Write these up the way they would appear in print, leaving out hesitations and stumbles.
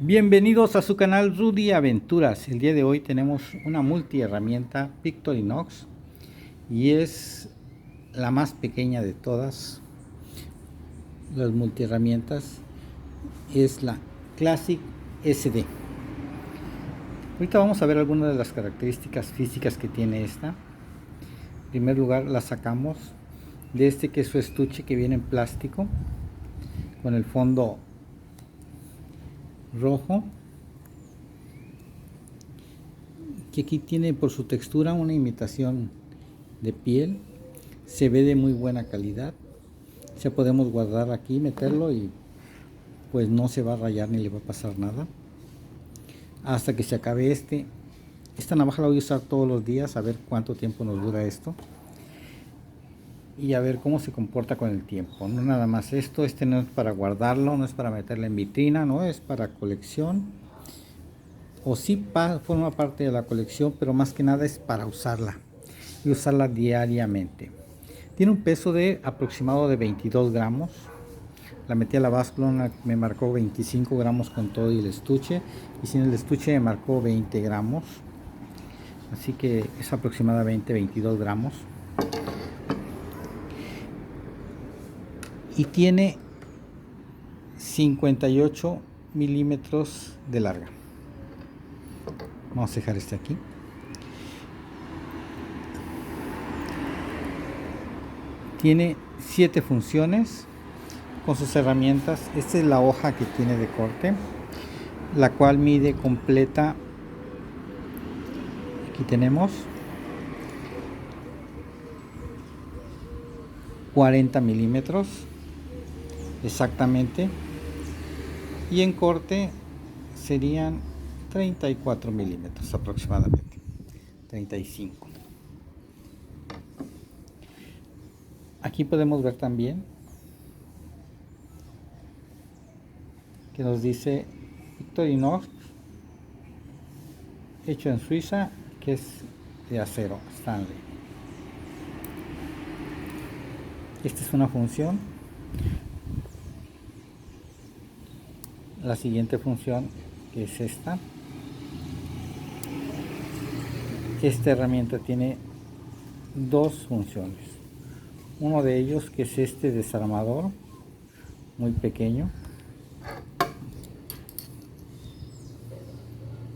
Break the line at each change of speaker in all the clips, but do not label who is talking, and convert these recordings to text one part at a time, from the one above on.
Bienvenidos a su canal Rudy Aventuras. El día de hoy tenemos una multiherramienta Victorinox y es la más pequeña de todas las multiherramientas. Es la Classic SD. Ahorita vamos a ver algunas de las características físicas que tiene esta. En primer lugar, la sacamos de este que es su estuche, que viene en plástico con el fondo rojo, que aquí tiene por su textura una imitación de piel. Se ve de muy buena calidad. Ya podemos guardar aquí, meterlo y pues no se va a rayar ni le va a pasar nada hasta que se acabe esta navaja. La voy a usar todos los días, a ver cuánto tiempo nos dura esto y a ver cómo se comporta con el tiempo. No nada más esto, no es para guardarlo, no es para meterla en vitrina, no es para colección, o sí forma parte de la colección, pero más que nada es para usarla y usarla diariamente. Tiene un peso de aproximado de 22 gramos. La metí a la báscula, me marcó 25 gramos con todo y el estuche, y sin el estuche me marcó 20 gramos, así que es aproximadamente 22 gramos. Y tiene 58 milímetros de larga. Vamos a dejar aquí. Tiene 7 funciones con sus herramientas. Esta es la hoja que tiene de corte, la cual mide completa. Aquí tenemos 40 milímetros exactamente, y en corte serían 34 milímetros aproximadamente, 35. Aquí podemos ver también que nos dice Victorinox, hecho en Suiza, que es de acero Stanley. Esta es una función. La siguiente función, que es esta herramienta tiene dos funciones. Uno de ellos, que es este desarmador, muy pequeño,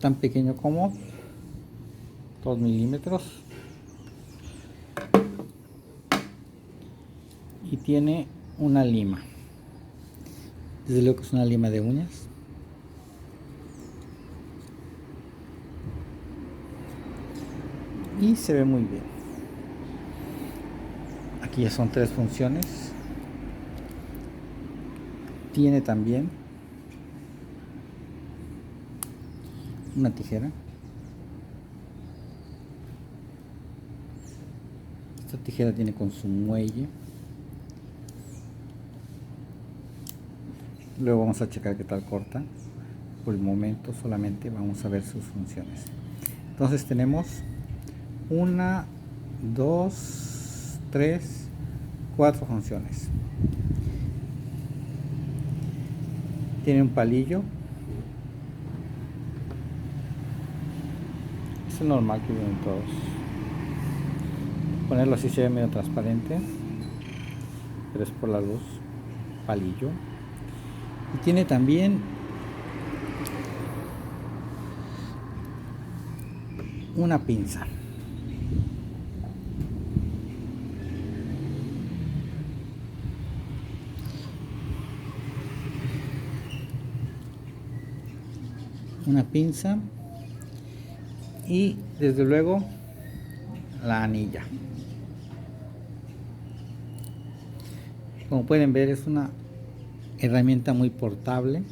tan pequeño como 2 milímetros, y tiene una lima. Desde luego que es una lima de uñas. Y se ve muy bien. Aquí ya son 3 funciones. Tiene también una tijera. Esta tijera tiene con su muelle. Luego vamos a checar qué tal corta. Por el momento solamente vamos a ver sus funciones. Entonces tenemos 1, 2, 3, 4 funciones. Tiene un palillo. Es el normal que vienen todos. Ponerlo así se ve medio transparente, pero es por la luz. Palillo. Y tiene también una pinza. Una pinza y desde luego la anilla. Como pueden ver, es una herramienta muy portable.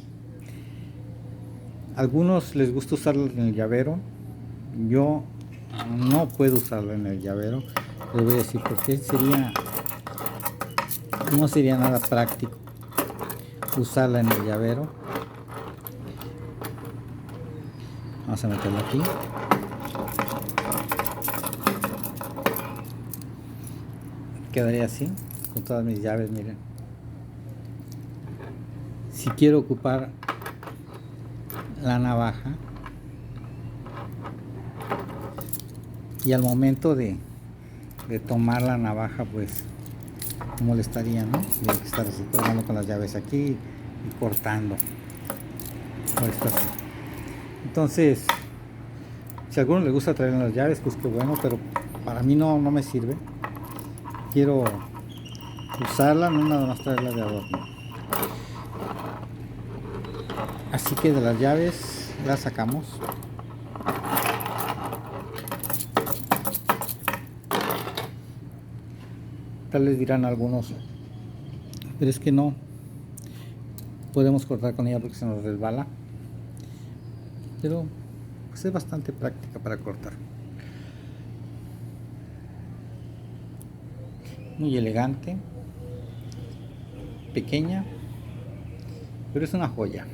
A algunos les gusta usarla en el llavero. Yo no puedo usarla en el llavero. Les voy a decir por qué. No sería nada práctico usarla en el llavero. Vamos a meterla aquí. Quedaría así con todas mis llaves, miren. Si quiero ocupar la navaja y al momento de tomar la navaja, pues no molestaría, ¿no? Tiene que estar así colgando con las llaves aquí y cortando. Esto así. Entonces, si a alguno le gusta traer las llaves, pues qué bueno, pero para mí no me sirve. Quiero usarla, no nada más traerla de adorno. Así que de las llaves las sacamos. Tal vez dirán algunos, pero es que no podemos cortar con ella porque se nos resbala. Pero pues es bastante práctica para cortar. Muy elegante, pequeña, pero es una joya.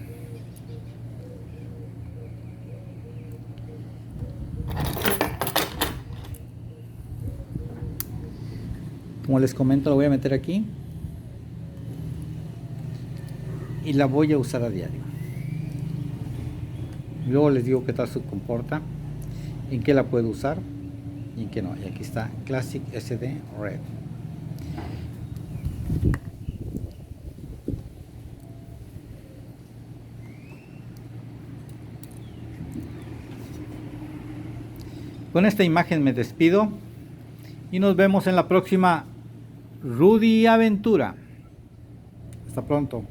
Como les comento, la voy a meter aquí y la voy a usar a diario. Luego les digo qué tal se comporta, en qué la puedo usar y en qué no. Y aquí está Classic SD Red. Con esta imagen me despido y nos vemos en la próxima Rudy Aventura. Hasta pronto.